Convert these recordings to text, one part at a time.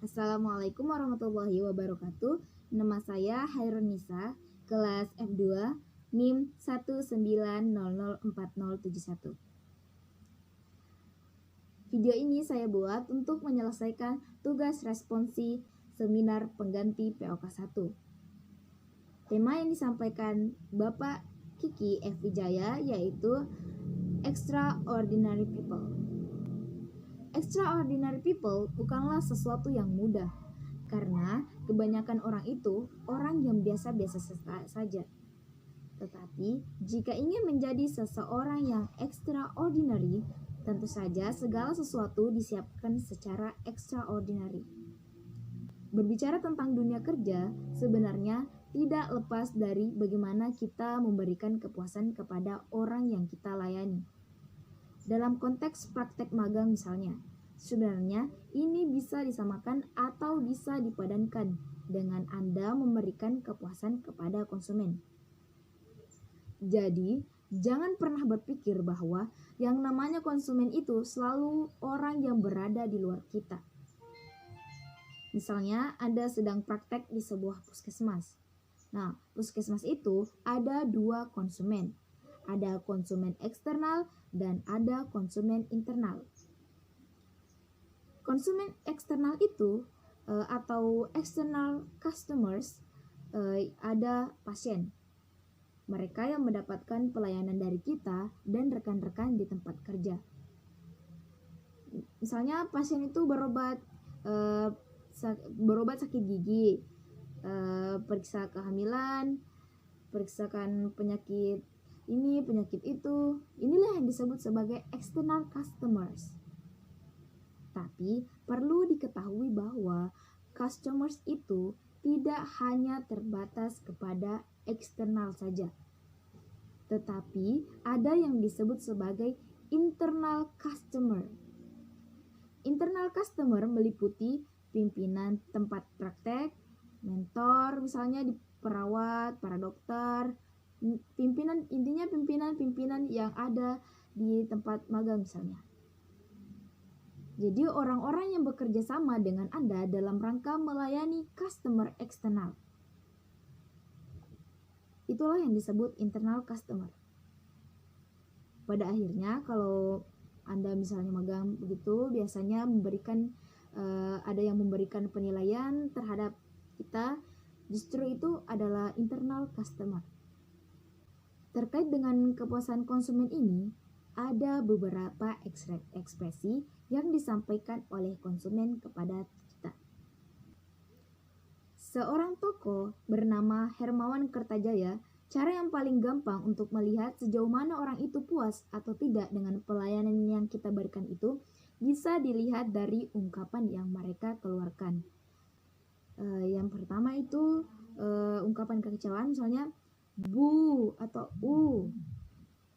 Assalamualaikum warahmatullahi wabarakatuh. Nama saya Hairunisa, kelas F2, NIM 1900471. Video ini saya buat untuk menyelesaikan tugas responsi seminar pengganti POK 1. Tema yang disampaikan Bapak Kiki F. Wijaya yaitu Extraordinary People. Extraordinary people bukanlah sesuatu yang mudah, karena kebanyakan orang itu orang yang biasa-biasa saja. Tetapi jika ingin menjadi seseorang yang extraordinary, tentu saja segala sesuatu disiapkan secara extraordinary. Berbicara tentang dunia kerja, sebenarnya tidak lepas dari bagaimana kita memberikan kepuasan kepada orang yang kita layani. Dalam konteks praktek magang misalnya, sebenarnya ini bisa disamakan atau bisa dipadankan dengan Anda memberikan kepuasan kepada konsumen. Jadi, jangan pernah berpikir bahwa yang namanya konsumen itu selalu orang yang berada di luar kita. Misalnya, Anda sedang praktek di sebuah puskesmas. Nah, puskesmas itu ada dua konsumen. Ada konsumen eksternal dan ada konsumen internal. Konsumen eksternal itu atau external customers ada pasien. Mereka yang mendapatkan pelayanan dari kita dan rekan-rekan di tempat kerja. Misalnya pasien itu berobat sakit gigi, periksa kehamilan, periksakan penyakit ini, penyakit itu. Inilah yang disebut sebagai external customers. Tapi perlu diketahui bahwa customers itu tidak hanya terbatas kepada eksternal saja. Tetapi ada yang disebut sebagai internal customer. Internal customer meliputi pimpinan tempat praktek, mentor misalnya di perawat, para dokter, pimpinan yang ada di tempat magang misalnya. Jadi orang-orang yang bekerja sama dengan Anda dalam rangka melayani customer eksternal. Itulah yang disebut internal customer. Pada akhirnya kalau Anda misalnya magang begitu, biasanya ada yang memberikan penilaian terhadap kita, justru itu adalah internal customer. Terkait dengan kepuasan konsumen ini, ada beberapa ekspresi yang disampaikan oleh konsumen kepada kita. Seorang tokoh bernama Hermawan Kertajaya, cara yang paling gampang untuk melihat sejauh mana orang itu puas atau tidak dengan pelayanan yang kita berikan itu bisa dilihat dari ungkapan yang mereka keluarkan. Yang pertama itu ungkapan kekecewaan, misalnya bu atau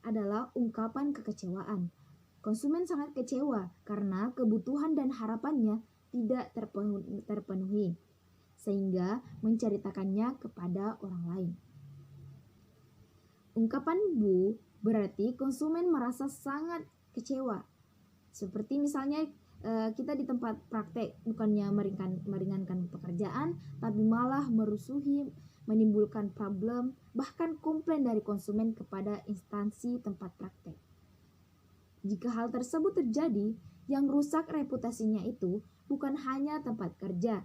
adalah ungkapan kekecewaan. Konsumen sangat kecewa karena kebutuhan dan harapannya tidak terpenuhi, sehingga menceritakannya kepada orang lain. Ungkapan bu berarti konsumen merasa sangat kecewa. Seperti misalnya kita di tempat praktek bukannya meringankan pekerjaan, tapi malah merusuhi, menimbulkan problem, bahkan komplain dari konsumen kepada instansi tempat praktek. Jika hal tersebut terjadi, yang rusak reputasinya itu bukan hanya tempat kerja,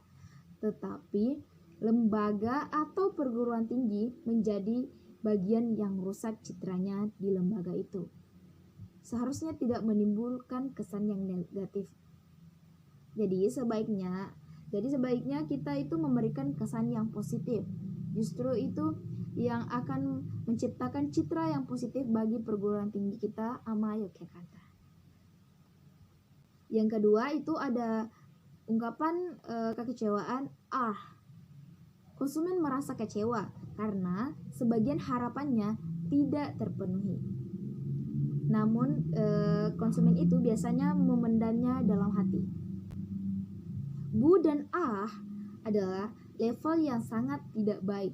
tetapi lembaga atau perguruan tinggi menjadi bagian yang rusak citranya di lembaga itu. Seharusnya tidak menimbulkan kesan yang negatif. Jadi sebaiknya kita itu memberikan kesan yang positif. Justru itu yang akan menciptakan citra yang positif bagi perguruan tinggi kita, AMA Yogyakarta. Yang kedua itu ada ungkapan kekecewaan Konsumen merasa kecewa karena sebagian harapannya tidak terpenuhi. Namun konsumen itu biasanya memendamnya dalam hati. Bu dan adalah level yang sangat tidak baik.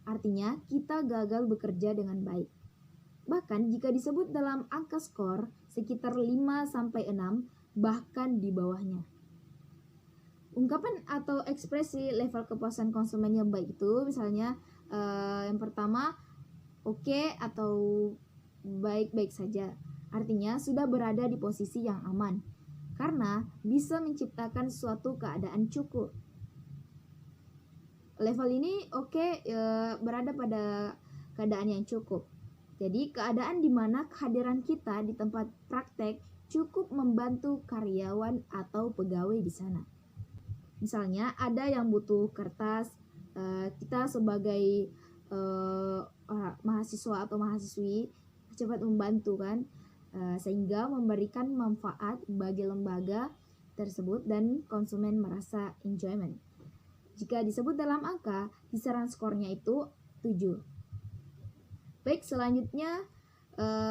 Artinya kita gagal bekerja dengan baik. Bahkan jika disebut dalam angka skor sekitar 5-6, bahkan di bawahnya. Ungkapan atau ekspresi level kepuasan konsumen yang baik itu misalnya yang pertama oke atau baik-baik saja. Artinya sudah berada di posisi yang aman karena bisa menciptakan suatu keadaan cukup. Level ini berada pada keadaan yang cukup. Jadi keadaan di mana kehadiran kita di tempat praktek cukup membantu karyawan atau pegawai di sana. Misalnya ada yang butuh kertas, kita sebagai mahasiswa atau mahasiswi cepat membantu kan, sehingga memberikan manfaat bagi lembaga tersebut dan konsumen merasa enjoyment. Jika disebut dalam angka, kisaran skornya itu 7. Baik, selanjutnya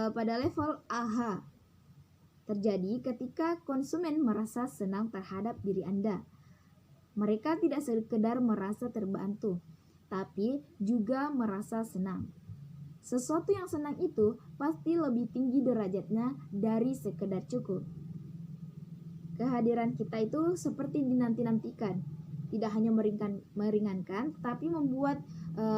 pada level AHA terjadi ketika konsumen merasa senang terhadap diri Anda. Mereka tidak sekedar merasa terbantu, tapi juga merasa senang. Sesuatu yang senang itu pasti lebih tinggi derajatnya dari sekedar cukup. Kehadiran kita itu seperti dinanti-nantikan, tidak hanya meringankan, tapi membuat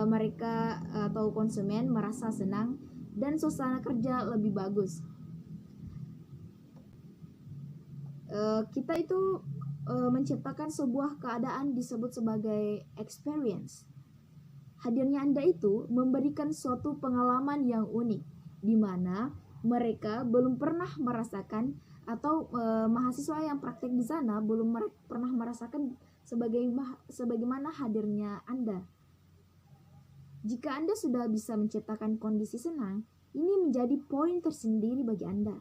mereka atau konsumen merasa senang dan suasana kerja lebih bagus. Kita itu menciptakan sebuah keadaan disebut sebagai experience. Hadirnya Anda itu memberikan suatu pengalaman yang unik, di mana mereka belum pernah merasakan atau mahasiswa yang praktek di sana belum pernah merasakan sebagaimana hadirnya Anda. Jika Anda sudah bisa menciptakan kondisi senang, ini menjadi poin tersendiri bagi Anda.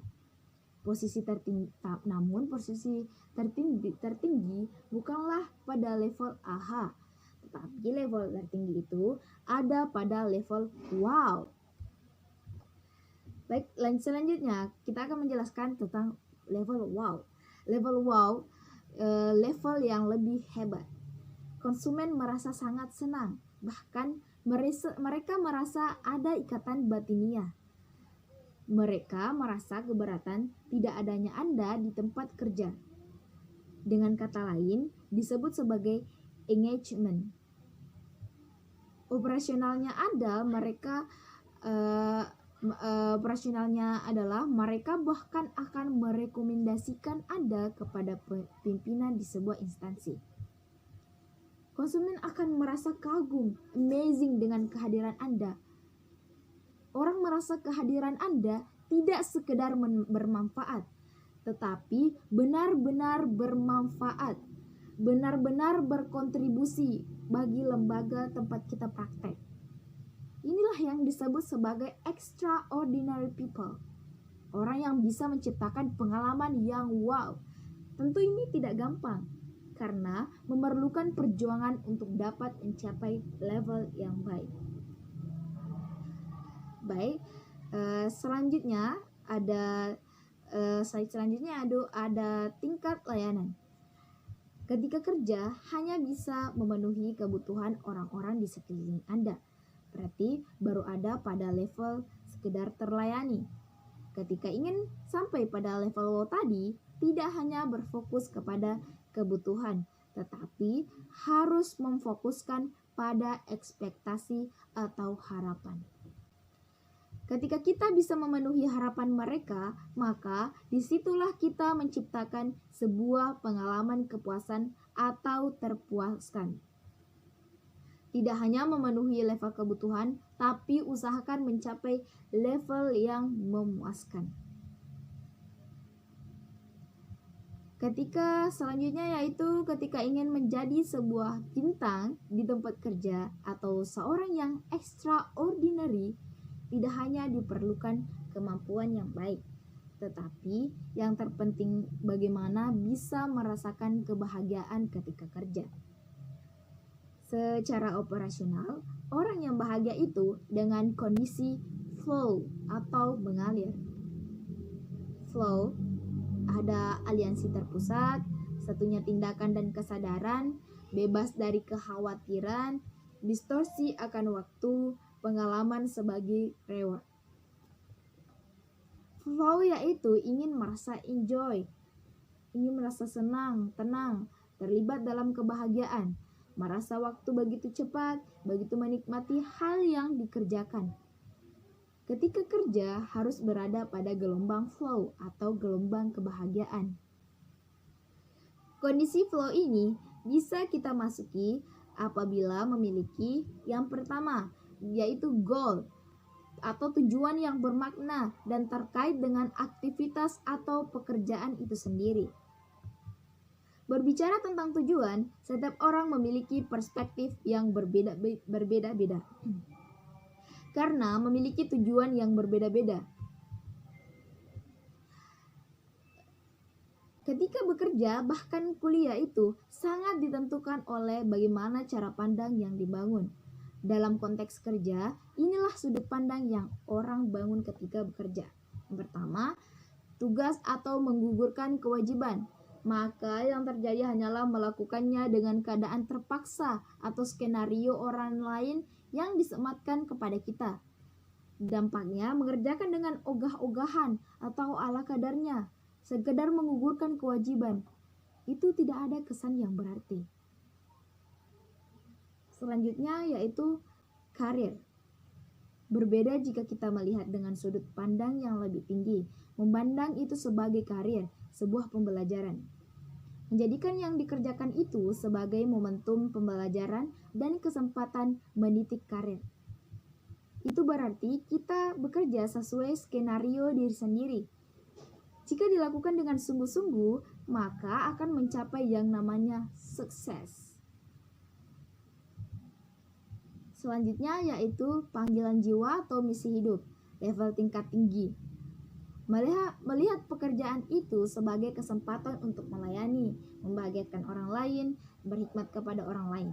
Namun posisi tertinggi bukanlah pada level AHA, tetapi level tertinggi itu ada pada level wow. Baik, selanjutnya kita akan menjelaskan tentang level wow. Level wow, level yang lebih hebat. Konsumen merasa sangat senang, bahkan mereka merasa ada ikatan batiniah. Mereka merasa keberatan tidak adanya Anda di tempat kerja. Dengan kata lain, disebut sebagai engagement. Operasionalnya adalah mereka bahkan akan merekomendasikan Anda kepada pimpinan di sebuah instansi. Konsumen akan merasa kagum, amazing dengan kehadiran Anda. Orang merasa kehadiran Anda tidak sekedar bermanfaat, tetapi benar-benar bermanfaat, benar-benar berkontribusi bagi lembaga tempat kita praktek. Inilah yang disebut sebagai extraordinary people. Orang yang bisa menciptakan pengalaman yang wow. Tentu ini tidak gampang, karena memerlukan perjuangan untuk dapat mencapai level yang baik. Baik, selanjutnya ada tingkat layanan. Ketika kerja hanya bisa memenuhi kebutuhan orang-orang di sekeliling Anda, berarti baru ada pada level sekedar terlayani. Ketika ingin sampai pada level wow tadi, tidak hanya berfokus kepada kebutuhan, tetapi harus memfokuskan pada ekspektasi atau harapan. Ketika kita bisa memenuhi harapan mereka, maka disitulah kita menciptakan sebuah pengalaman kepuasan atau terpuaskan. Tidak hanya memenuhi level kebutuhan, tapi usahakan mencapai level yang memuaskan. Ketika selanjutnya yaitu ketika ingin menjadi sebuah bintang di tempat kerja atau seorang yang extraordinary, tidak hanya diperlukan kemampuan yang baik, tetapi yang terpenting bagaimana bisa merasakan kebahagiaan ketika kerja. Secara operasional, orang yang bahagia itu dengan kondisi flow atau mengalir. Flow ada aliansi terpusat, satunya tindakan dan kesadaran, bebas dari kekhawatiran, distorsi akan waktu, pengalaman sebagai reward. Flow yaitu ingin merasa enjoy, ingin merasa senang, tenang, terlibat dalam kebahagiaan, merasa waktu begitu cepat, begitu menikmati hal yang dikerjakan. Ketika kerja harus berada pada gelombang flow atau gelombang kebahagiaan. Kondisi flow ini bisa kita masuki apabila memiliki yang pertama, yaitu goal atau tujuan yang bermakna dan terkait dengan aktivitas atau pekerjaan itu sendiri. Berbicara tentang tujuan, setiap orang memiliki perspektif yang berbeda-beda. Karena memiliki tujuan yang berbeda-beda. Ketika bekerja, bahkan kuliah itu sangat ditentukan oleh bagaimana cara pandang yang dibangun. Dalam konteks kerja, inilah sudut pandang yang orang bangun ketika bekerja. Yang pertama, tugas atau menggugurkan kewajiban. Maka yang terjadi hanyalah melakukannya dengan keadaan terpaksa atau skenario orang lain yang disematkan kepada kita. Dampaknya mengerjakan dengan ogah-ogahan atau ala kadarnya, sekedar menggugurkan kewajiban. Itu tidak ada kesan yang berarti. Selanjutnya yaitu karir. Berbeda jika kita melihat dengan sudut pandang yang lebih tinggi, memandang itu sebagai karir, sebuah pembelajaran. Menjadikan yang dikerjakan itu sebagai momentum pembelajaran dan kesempatan mendidik karir. Itu berarti kita bekerja sesuai skenario diri sendiri. Jika dilakukan dengan sungguh-sungguh, maka akan mencapai yang namanya sukses. Selanjutnya yaitu panggilan jiwa atau misi hidup, level tingkat tinggi. Melihat pekerjaan itu sebagai kesempatan untuk melayani, membahagiakan orang lain, berkhidmat kepada orang lain.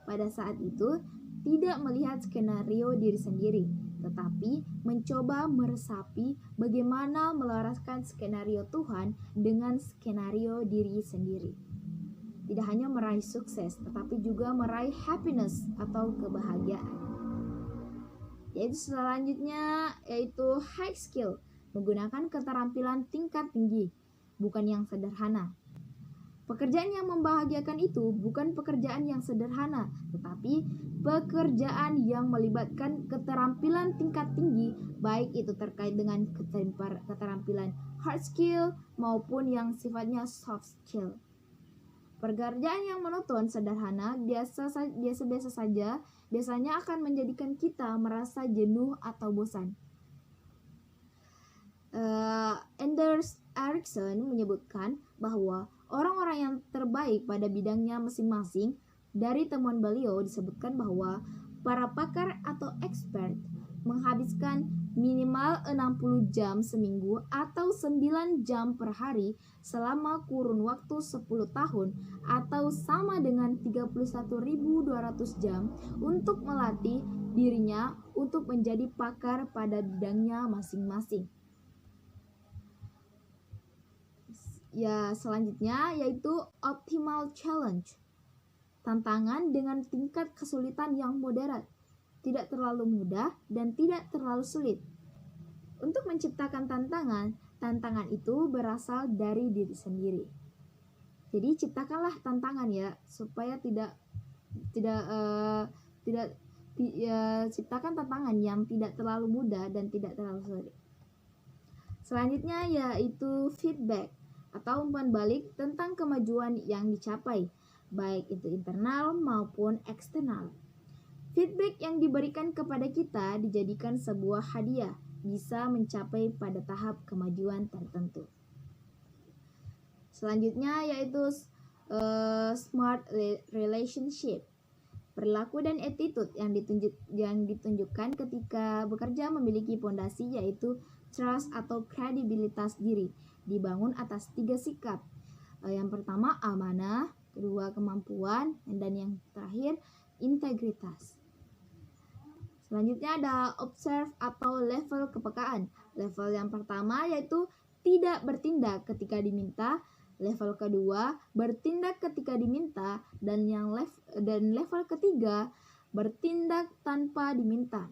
Pada saat itu, tidak melihat skenario diri sendiri, tetapi mencoba meresapi bagaimana melaraskan skenario Tuhan dengan skenario diri sendiri. Tidak hanya meraih sukses, tetapi juga meraih happiness atau kebahagiaan. Yaitu selanjutnya yaitu high skill, menggunakan keterampilan tingkat tinggi, bukan yang sederhana. Pekerjaan yang membahagiakan itu bukan pekerjaan yang sederhana, tetapi pekerjaan yang melibatkan keterampilan tingkat tinggi, baik itu terkait dengan keterampilan hard skill maupun yang sifatnya soft skill. Pekerjaan yang monoton, sederhana, biasa-biasa saja, biasanya akan menjadikan kita merasa jenuh atau bosan. Anders Ericsson menyebutkan bahwa orang-orang yang terbaik pada bidangnya masing-masing. Dari temuan beliau disebutkan bahwa para pakar atau expert menghabiskan minimal 60 jam seminggu atau 9 jam per hari selama kurun waktu 10 tahun atau sama dengan 31.200 jam untuk melatih dirinya untuk menjadi pakar pada bidangnya masing-masing. Ya, selanjutnya yaitu optimal challenge. Tantangan dengan tingkat kesulitan yang moderat, tidak terlalu mudah dan tidak terlalu sulit. Untuk menciptakan tantangan itu berasal dari diri sendiri. Jadi ciptakanlah tantangan ya, supaya ciptakan tantangan yang tidak terlalu mudah dan tidak terlalu sulit. Selanjutnya yaitu feedback atau umpan balik tentang kemajuan yang dicapai, baik itu internal maupun eksternal. Feedback yang diberikan kepada kita dijadikan sebuah hadiah, bisa mencapai pada tahap kemajuan tertentu. Selanjutnya yaitu smart relationship. Perilaku dan attitude yang ditunjukkan ketika bekerja memiliki pondasi yaitu trust atau kredibilitas diri, dibangun atas 3 sikap. Yang pertama amanah, kedua kemampuan, dan yang terakhir integritas. Selanjutnya ada observe atau level kepekaan. Level yang pertama yaitu tidak bertindak ketika diminta. Level kedua bertindak ketika diminta, dan level ketiga bertindak tanpa diminta.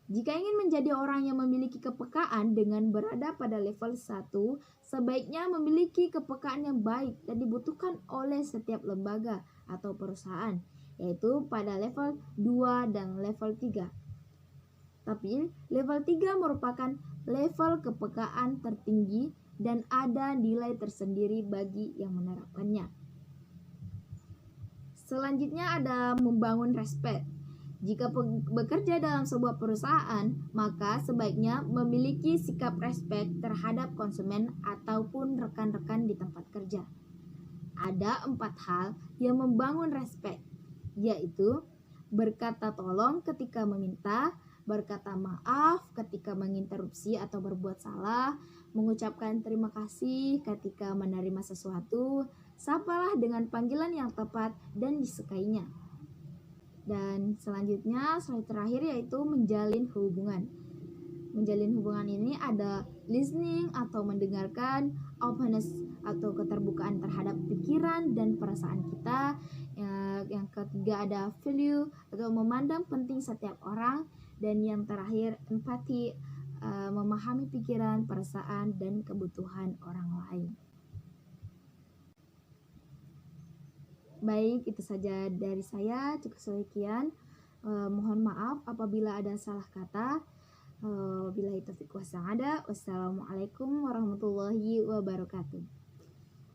Jika ingin menjadi orang yang memiliki kepekaan dengan berada pada level 1, sebaiknya memiliki kepekaan yang baik dan dibutuhkan oleh setiap lembaga atau perusahaan, yaitu pada level 2 dan level 3. Tapi level 3 merupakan level kepekaan tertinggi dan ada nilai tersendiri bagi yang menerapkannya. Selanjutnya ada membangun respect. Jika bekerja dalam sebuah perusahaan, maka sebaiknya memiliki sikap respect terhadap konsumen ataupun rekan-rekan di tempat kerja. Ada 4 hal yang membangun respect, yaitu berkata tolong ketika meminta, berkata maaf ketika menginterupsi atau berbuat salah, mengucapkan terima kasih ketika menerima sesuatu, sapalah dengan panggilan yang tepat dan disukainya. Dan selanjutnya, slide terakhir yaitu menjalin hubungan. Menjalin hubungan ini ada listening atau mendengarkan, openness atau keterbukaan terhadap pikiran dan perasaan kita. Yang ketiga ada value atau memandang penting setiap orang. Dan yang terakhir empati, memahami pikiran, perasaan, dan kebutuhan orang lain. Baik, itu saja dari saya. Cukup sekian. Mohon maaf apabila ada salah kata. Wabillahi taufiq wal hidayah. Wassalamualaikum warahmatullahi wabarakatuh.